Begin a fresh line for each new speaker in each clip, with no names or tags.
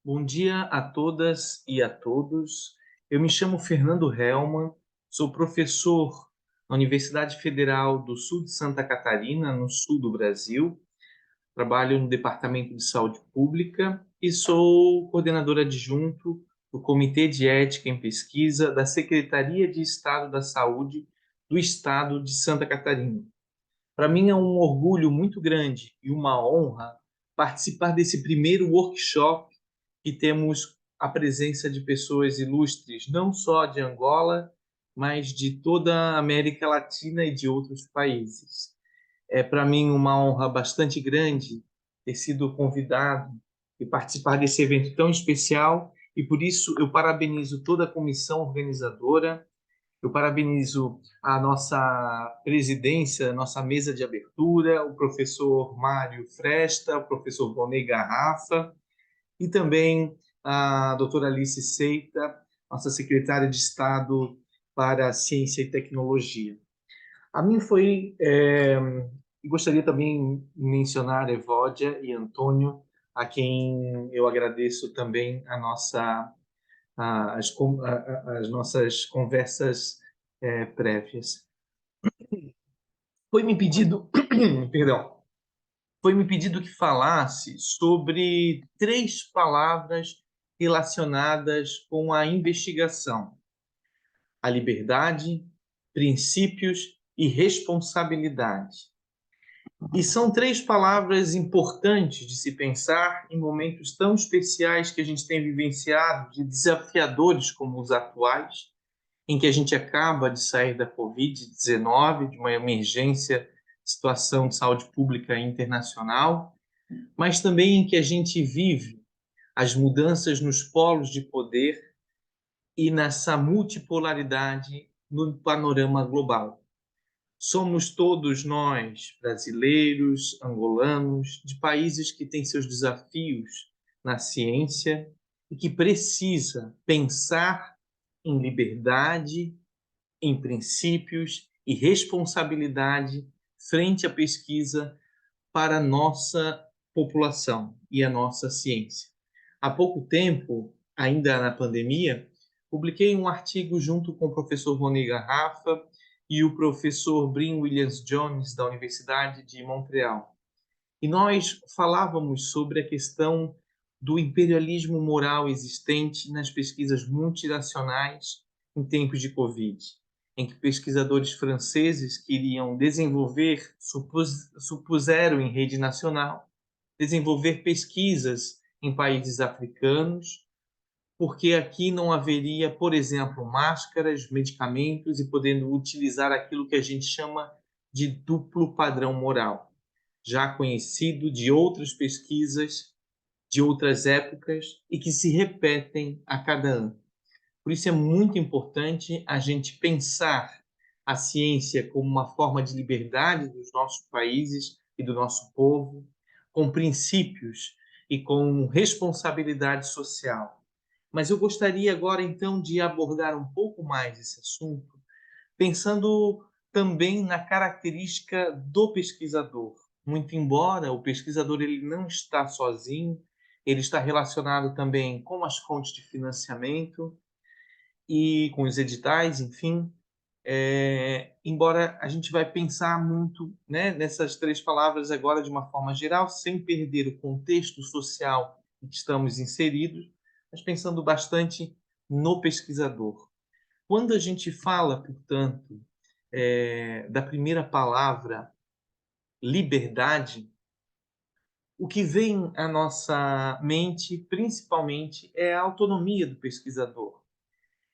Bom dia a todas e a todos. Eu me chamo Fernando Hellman, sou professor na Universidade Federal do Sul de Santa Catarina, no sul do Brasil. Trabalho no Departamento de Saúde Pública e sou coordenador adjunto do Comitê de Ética em Pesquisa da Secretaria de Estado da Saúde do Estado de Santa Catarina. Para mim é um orgulho muito grande e uma honra participar desse primeiro workshop que temos a presença de pessoas ilustres, não só de Angola, mas de toda a América Latina e de outros países. É para mim uma honra bastante grande ter sido convidado e participar desse evento tão especial, e por isso eu parabenizo toda a comissão organizadora. Eu parabenizo a nossa presidência, a nossa mesa de abertura, o professor Mário Fresta, o professor Vonei Garrafa e também a doutora Alice Seita, nossa secretária de Estado para a Ciência e Tecnologia. A mim e gostaria também de mencionar Evódia e Antônio, a quem eu agradeço também as nossas conversas prévias. Foi-me pedido, perdão, foi-me pedido que falasse sobre três palavras relacionadas com a investigação: a liberdade, princípios e responsabilidade. E são três palavras importantes de se pensar em momentos tão especiais que a gente tem vivenciado, de desafiadores como os atuais, em que a gente acaba de sair da Covid-19, de uma emergência, situação de saúde pública internacional, mas também em que a gente vive as mudanças nos polos de poder e nessa multipolaridade no panorama global. Somos todos nós, brasileiros, angolanos, de países que têm seus desafios na ciência e que precisa pensar em liberdade, em princípios e responsabilidade frente à pesquisa para a nossa população e a nossa ciência. Há pouco tempo, ainda na pandemia, publiquei um artigo junto com o professor Rony Garrafa e o professor Brin Williams Jones, da Universidade de Montreal. E nós falávamos sobre a questão do imperialismo moral existente nas pesquisas multinacionais em tempos de Covid, em que pesquisadores franceses queriam supuseram em rede nacional, desenvolver pesquisas em países africanos, porque aqui não haveria, por exemplo, máscaras, medicamentos e podendo utilizar aquilo que a gente chama de duplo padrão moral, já conhecido de outras pesquisas de outras épocas e que se repetem a cada ano. Por isso é muito importante a gente pensar a ciência como uma forma de liberdade dos nossos países e do nosso povo, com princípios e com responsabilidade social. Mas eu gostaria agora então de abordar um pouco mais esse assunto, pensando também na característica do pesquisador. Muito embora o pesquisador ele não está sozinho, ele está relacionado também com as fontes de financiamento e com os editais, enfim. Embora a gente vai pensar muito, né, nessas três palavras agora de uma forma geral, sem perder o contexto social em que estamos inseridos, mas pensando bastante no pesquisador. Quando a gente fala, portanto, da primeira palavra, liberdade, o que vem à nossa mente, principalmente, é a autonomia do pesquisador.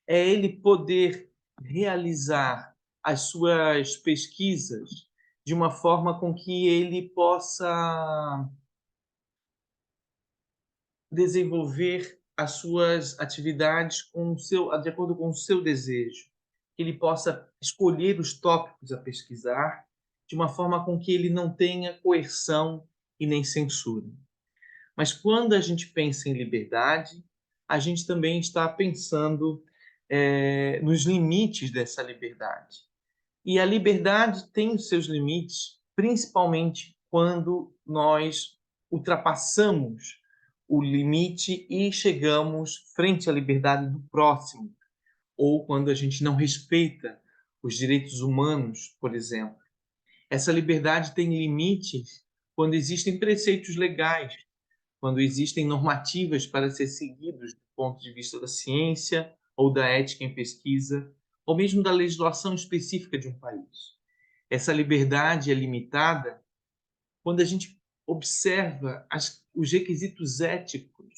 É ele poder realizar as suas pesquisas de uma forma com que ele possa desenvolver as suas atividades de acordo com o seu desejo, que ele possa escolher os tópicos a pesquisar de uma forma com que ele não tenha coerção e nem censura. Mas quando a gente pensa em liberdade, a gente também está pensando nos limites dessa liberdade. E a liberdade tem os seus limites, principalmente quando nós ultrapassamos o limite e chegamos frente à liberdade do próximo, ou quando a gente não respeita os direitos humanos, por exemplo. Essa liberdade tem limites quando existem preceitos legais, quando existem normativas para ser seguidos do ponto de vista da ciência ou da ética em pesquisa, ou mesmo da legislação específica de um país. Essa liberdade é limitada quando a gente observa os requisitos éticos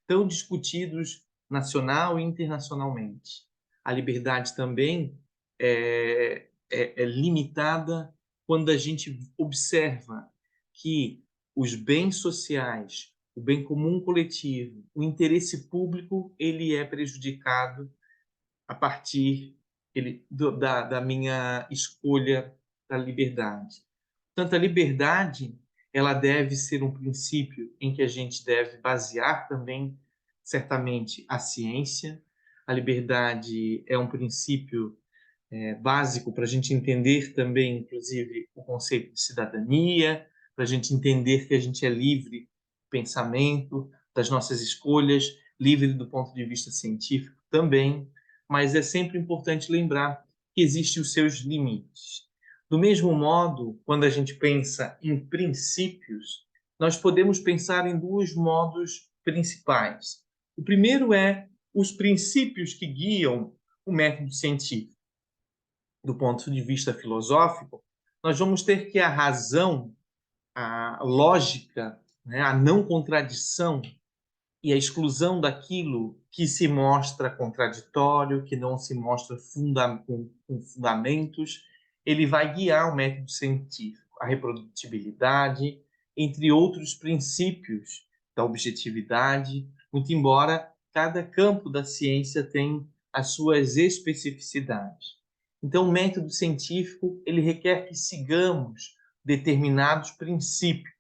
tão discutidos nacional e internacionalmente. A liberdade também é limitada quando a gente observa que os bens sociais, o bem comum coletivo, o interesse público, ele é prejudicado a partir da minha escolha da liberdade. Portanto, a liberdade ela deve ser um princípio em que a gente deve basear também, certamente, a ciência. A liberdade é um princípio básico para a gente entender também, inclusive, o conceito de cidadania, para a gente entender que a gente é livre de pensamento, das nossas escolhas, livre do ponto de vista científico também, mas é sempre importante lembrar que existem os seus limites. Do mesmo modo, quando a gente pensa em princípios, nós podemos pensar em dois modos principais. O primeiro é os princípios que guiam o método científico. Do ponto de vista filosófico, nós vamos ter que a razão, a lógica, né, a não contradição e a exclusão daquilo que se mostra contraditório, que não se mostra com fundamentos, ele vai guiar o método científico, a reprodutibilidade, entre outros princípios da objetividade, muito embora cada campo da ciência tenha as suas especificidades. Então, o método científico ele requer que sigamos determinados princípios.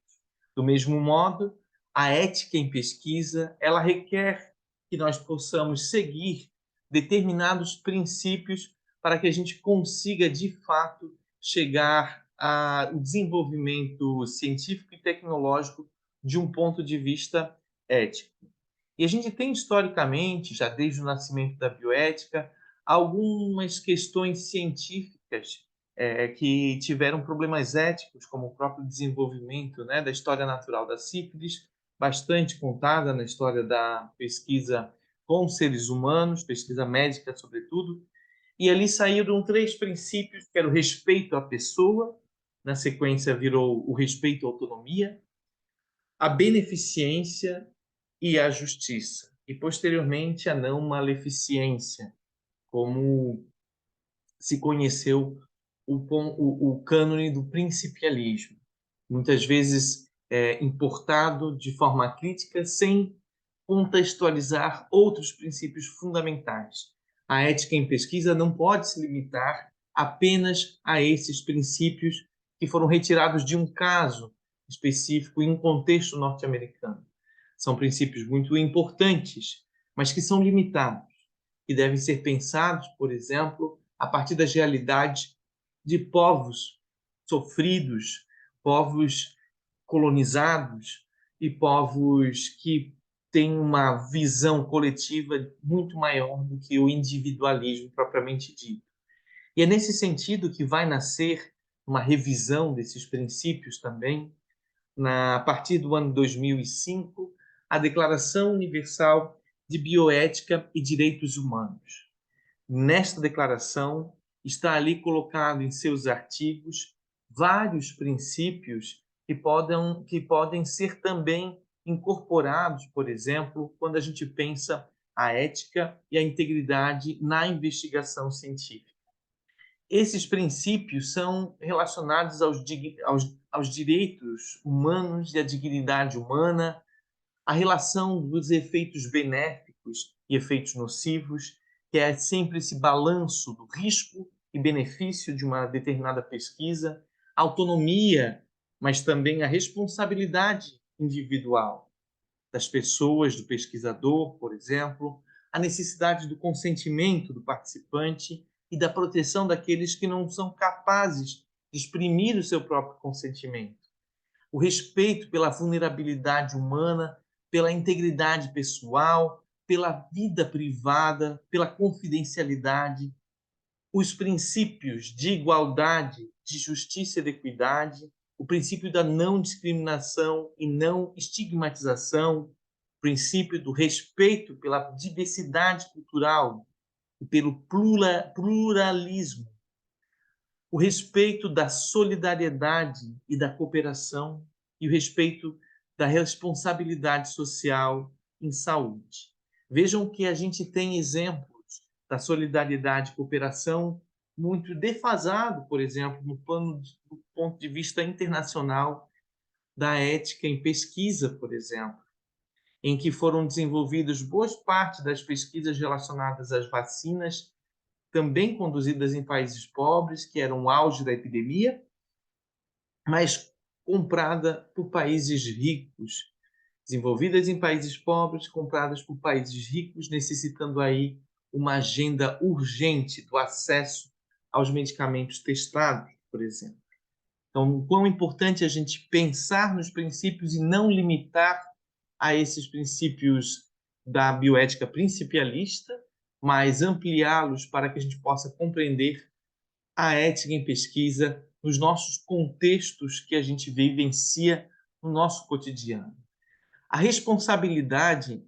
Do mesmo modo, a ética em pesquisa, ela requer que nós possamos seguir determinados princípios para que a gente consiga, de fato, chegar ao desenvolvimento científico e tecnológico de um ponto de vista ético. E a gente tem, historicamente, já desde o nascimento da bioética, algumas questões científicas que tiveram problemas éticos, como o próprio desenvolvimento, né, da história natural da sífilis, bastante contada na história da pesquisa com seres humanos, pesquisa médica, sobretudo. E ali saíram três princípios, que era o respeito à pessoa, na sequência virou o respeito à autonomia, a beneficência e a justiça, e posteriormente a não maleficência, como se conheceu o cânone do principialismo, muitas vezes importado de forma crítica, sem contextualizar outros princípios fundamentais. A ética em pesquisa não pode se limitar apenas a esses princípios que foram retirados de um caso específico em um contexto norte-americano. São princípios muito importantes, mas que são limitados, que devem ser pensados, por exemplo, a partir das realidades de povos sofridos, povos colonizados e povos que têm uma visão coletiva muito maior do que o individualismo propriamente dito. E é nesse sentido que vai nascer uma revisão desses princípios também, a partir do ano 2005, a Declaração Universal de Bioética e Direitos Humanos. Nesta declaração está ali colocado em seus artigos vários princípios que podem ser também incorporados, por exemplo, quando a gente pensa a ética e a integridade na investigação científica. Esses princípios são relacionados aos direitos humanos e à dignidade humana, a relação dos efeitos benéficos e efeitos nocivos, que é sempre esse balanço do risco e benefício de uma determinada pesquisa, a autonomia, mas também a responsabilidade individual das pessoas, do pesquisador, por exemplo, a necessidade do consentimento do participante e da proteção daqueles que não são capazes de exprimir o seu próprio consentimento. O respeito pela vulnerabilidade humana pela integridade pessoal, pela vida privada, pela confidencialidade, os princípios de igualdade, de justiça e de equidade, o princípio da não discriminação e não estigmatização, o princípio do respeito pela diversidade cultural e pelo pluralismo, o respeito da solidariedade e da cooperação e o respeito da responsabilidade social em saúde. Vejam que a gente tem exemplos da solidariedade e cooperação muito defasado, por exemplo, no plano do ponto de vista internacional da ética em pesquisa, por exemplo, em que foram desenvolvidas boas partes das pesquisas relacionadas às vacinas, também conduzidas em países pobres, que eram o auge da epidemia, mas comprada por países ricos, desenvolvidas em países pobres, compradas por países ricos, necessitando aí uma agenda urgente do acesso aos medicamentos testados, por exemplo. Então, o quão importante a gente pensar nos princípios e não limitar a esses princípios da bioética principialista, mas ampliá-los para que a gente possa compreender a ética em pesquisa nos nossos contextos que a gente vivencia no nosso cotidiano. A responsabilidade,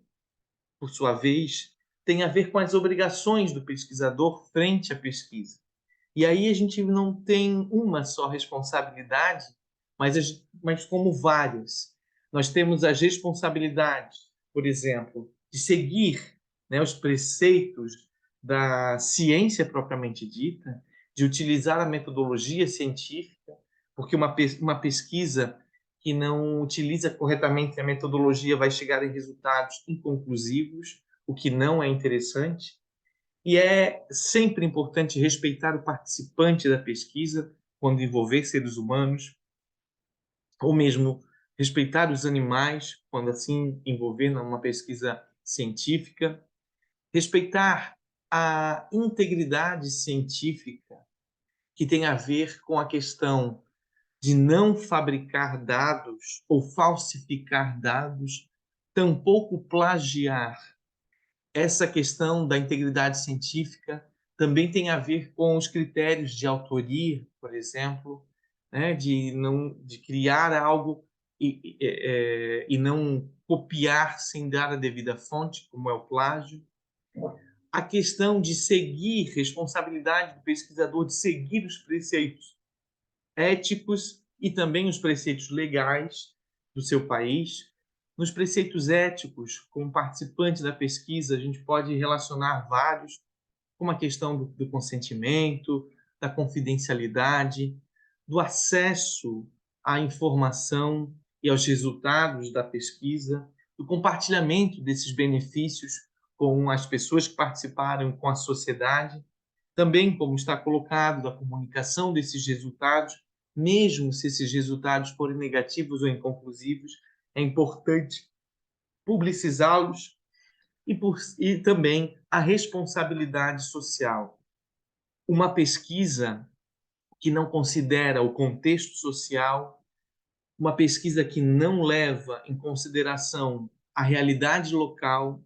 por sua vez, tem a ver com as obrigações do pesquisador frente à pesquisa. E aí a gente não tem uma só responsabilidade, mas como várias. Nós temos as responsabilidades, por exemplo, de seguir, né, os preceitos da ciência propriamente dita, de utilizar a metodologia científica, porque uma pesquisa que não utiliza corretamente a metodologia vai chegar em resultados inconclusivos, o que não é interessante. E é sempre importante respeitar o participante da pesquisa quando envolver seres humanos, ou mesmo respeitar os animais quando assim envolver numa pesquisa científica, respeitar a integridade científica, que tem a ver com a questão de não fabricar dados ou falsificar dados, tampouco plagiar. Essa questão da integridade científica também tem a ver com os critérios de autoria, por exemplo, né, de criar algo e não copiar sem dar a devida fonte, como é o plágio. A questão de seguir, responsabilidade do pesquisador de seguir os preceitos éticos e também os preceitos legais do seu país. Nos preceitos éticos, como participante da pesquisa, a gente pode relacionar vários, como a questão do consentimento, da confidencialidade, do acesso à informação e aos resultados da pesquisa, do compartilhamento desses benefícios com as pessoas que participaram, com a sociedade, também, como está colocado, da comunicação desses resultados, mesmo se esses resultados forem negativos ou inconclusivos, é importante publicizá-los e também a responsabilidade social. Uma pesquisa que não considera o contexto social, uma pesquisa que não leva em consideração a realidade local,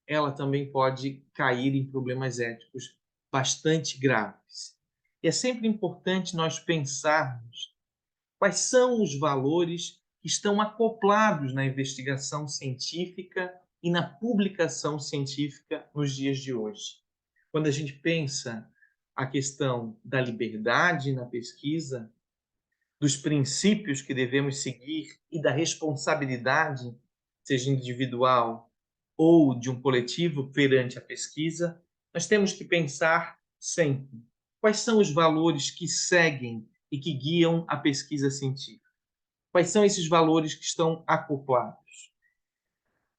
ela também pode cair em problemas éticos bastante graves. E é sempre importante nós pensarmos quais são os valores que estão acoplados na investigação científica e na publicação científica nos dias de hoje. Quando a gente pensa a questão da liberdade na pesquisa, dos princípios que devemos seguir e da responsabilidade, seja individual ou de um coletivo perante a pesquisa, nós temos que pensar sempre quais são os valores que seguem e que guiam a pesquisa científica. Quais são esses valores que estão acoplados?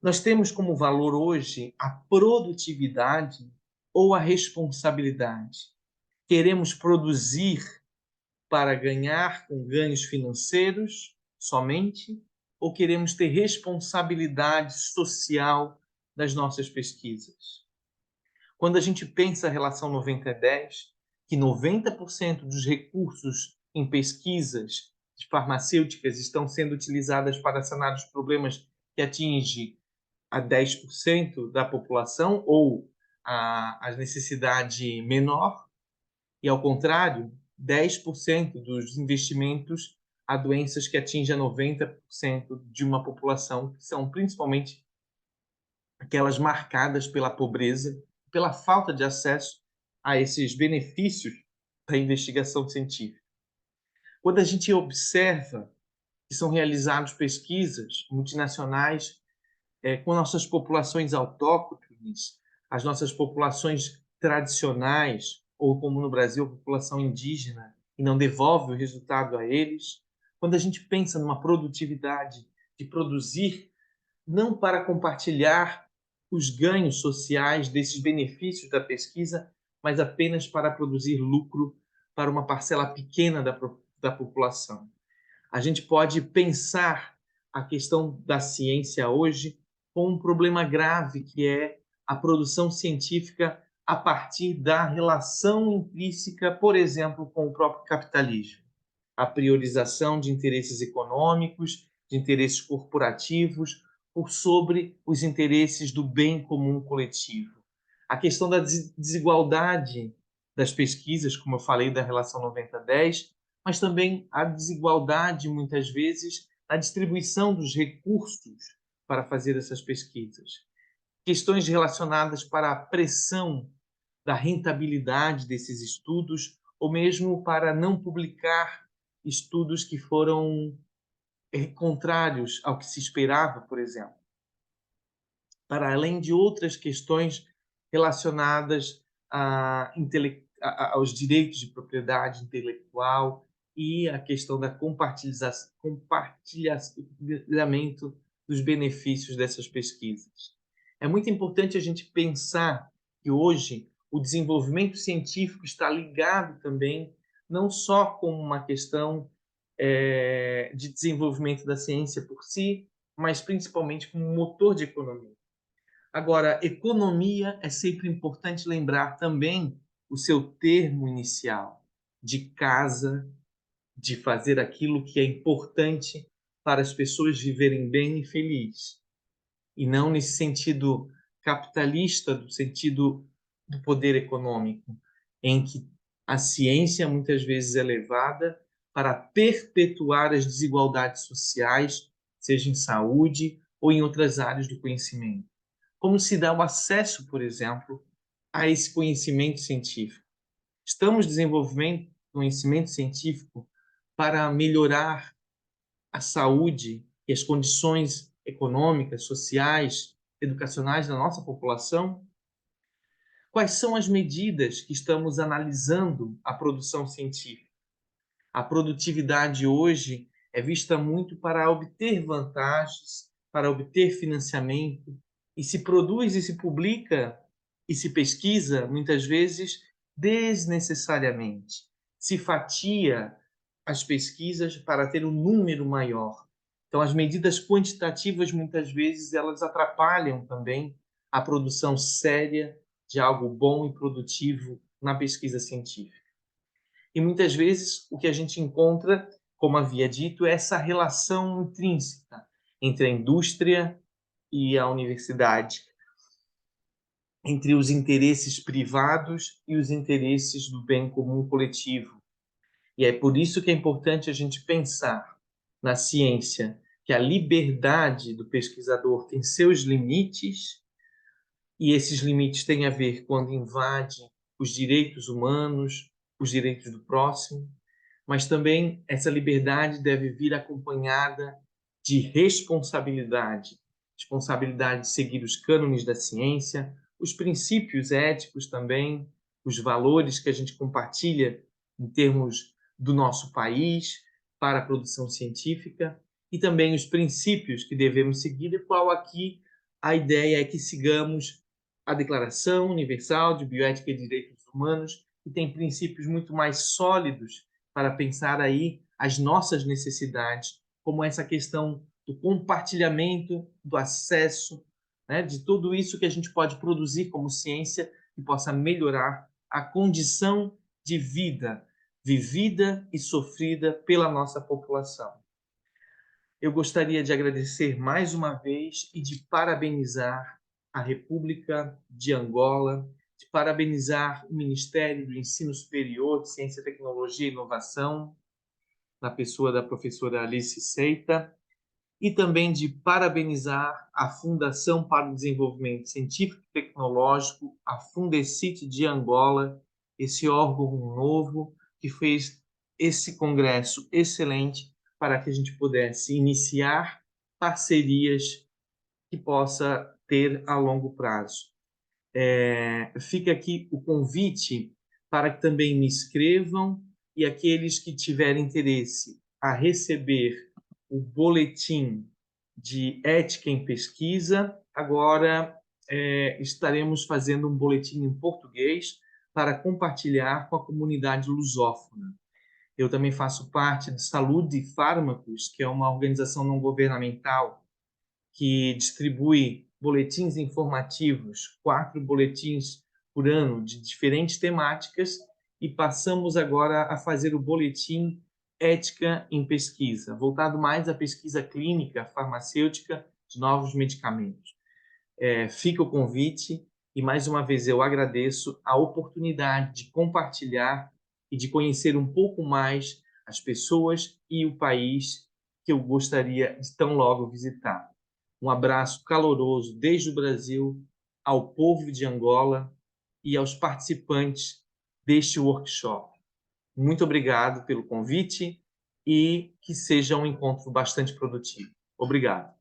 Nós temos como valor hoje a produtividade ou a responsabilidade. Queremos produzir para ganhar com ganhos financeiros somente ou queremos ter responsabilidade social das nossas pesquisas? Quando a gente pensa a relação 90-10, que 90% dos recursos em pesquisas farmacêuticas estão sendo utilizadas para sanar os problemas que atingem a 10% da população ou a necessidade menor, e, ao contrário, 10% dos investimentos a doenças que atingem a 90% de uma população, que são principalmente aquelas marcadas pela pobreza, pela falta de acesso a esses benefícios da investigação científica. Quando a gente observa que são realizadas pesquisas multinacionais com nossas populações autóctones, as nossas populações tradicionais, ou como no Brasil, a população indígena, e não devolve o resultado a eles. Quando a gente pensa numa produtividade de produzir não para compartilhar os ganhos sociais desses benefícios da pesquisa, mas apenas para produzir lucro para uma parcela pequena da população. A gente pode pensar a questão da ciência hoje com um problema grave, que é a produção científica a partir da relação intrínseca, por exemplo, com o próprio capitalismo. A priorização de interesses econômicos, de interesses corporativos, por sobre os interesses do bem comum coletivo. A questão da desigualdade das pesquisas, como eu falei, da relação 90-10, mas também a desigualdade, muitas vezes, na distribuição dos recursos para fazer essas pesquisas. Questões relacionadas para a pressão da rentabilidade desses estudos, ou mesmo para não publicar estudos que foram contrários ao que se esperava, por exemplo. Para além de outras questões relacionadas aos direitos de propriedade intelectual e a questão da compartilhamento dos benefícios dessas pesquisas. É muito importante a gente pensar que hoje o desenvolvimento científico está ligado também não só com uma questão de desenvolvimento da ciência por si, mas principalmente como um motor de economia. Agora, economia é sempre importante lembrar também o seu termo inicial, de casa, de fazer aquilo que é importante para as pessoas viverem bem e felizes. E não nesse sentido capitalista, do sentido do poder econômico, em que a ciência muitas vezes é levada para perpetuar as desigualdades sociais, seja em saúde ou em outras áreas do conhecimento. Como se dá o acesso, por exemplo, a esse conhecimento científico? Estamos desenvolvendo conhecimento científico para melhorar a saúde e as condições econômicas, sociais, educacionais da nossa população? Quais são as medidas que estamos analisando a produção científica? A produtividade hoje é vista muito para obter vantagens, para obter financiamento, e se produz e se publica e se pesquisa, muitas vezes, desnecessariamente. Se fatia as pesquisas para ter um número maior. Então, as medidas quantitativas, muitas vezes, elas atrapalham também a produção séria de algo bom e produtivo na pesquisa científica. E muitas vezes o que a gente encontra, como havia dito, é essa relação intrínseca entre a indústria e a universidade, entre os interesses privados e os interesses do bem comum coletivo. E é por isso que é importante a gente pensar na ciência que a liberdade do pesquisador tem seus limites, e esses limites têm a ver quando invade os direitos humanos, os direitos do próximo, mas também essa liberdade deve vir acompanhada de responsabilidade, responsabilidade de seguir os cânones da ciência, os princípios éticos também, os valores que a gente compartilha em termos do nosso país para a produção científica e também os princípios que devemos seguir, e qual aqui a ideia é que sigamos a Declaração Universal de Bioética e Direitos Humanos, que tem princípios muito mais sólidos para pensar aí as nossas necessidades, como essa questão do compartilhamento, do acesso, né, de tudo isso que a gente pode produzir como ciência que possa melhorar a condição de vida vivida e sofrida pela nossa população. Eu gostaria de agradecer mais uma vez e de parabenizar a República de Angola, de parabenizar o Ministério do Ensino Superior de Ciência, Tecnologia e Inovação, na pessoa da professora Alice Seita, e também de parabenizar a Fundação para o Desenvolvimento Científico e Tecnológico, a Fundecit de Angola, esse órgão novo que fez esse congresso excelente para que a gente pudesse iniciar parcerias que possa ter a longo prazo. Fica aqui o convite para que também me escrevam e aqueles que tiverem interesse a receber o boletim de ética em pesquisa. Agora estaremos fazendo um boletim em português para compartilhar com a comunidade lusófona. Eu também faço parte de Saúde e Fármacos, que é uma organização não governamental que distribui boletins informativos, 4 boletins por ano de diferentes temáticas, e passamos agora a fazer o boletim Ética em Pesquisa, voltado mais à pesquisa clínica, farmacêutica de novos medicamentos. Fica o convite e, mais uma vez, eu agradeço a oportunidade de compartilhar e de conhecer um pouco mais as pessoas e o país que eu gostaria de tão logo visitar. Um abraço caloroso desde o Brasil ao povo de Angola e aos participantes deste workshop. Muito obrigado pelo convite e que seja um encontro bastante produtivo. Obrigado.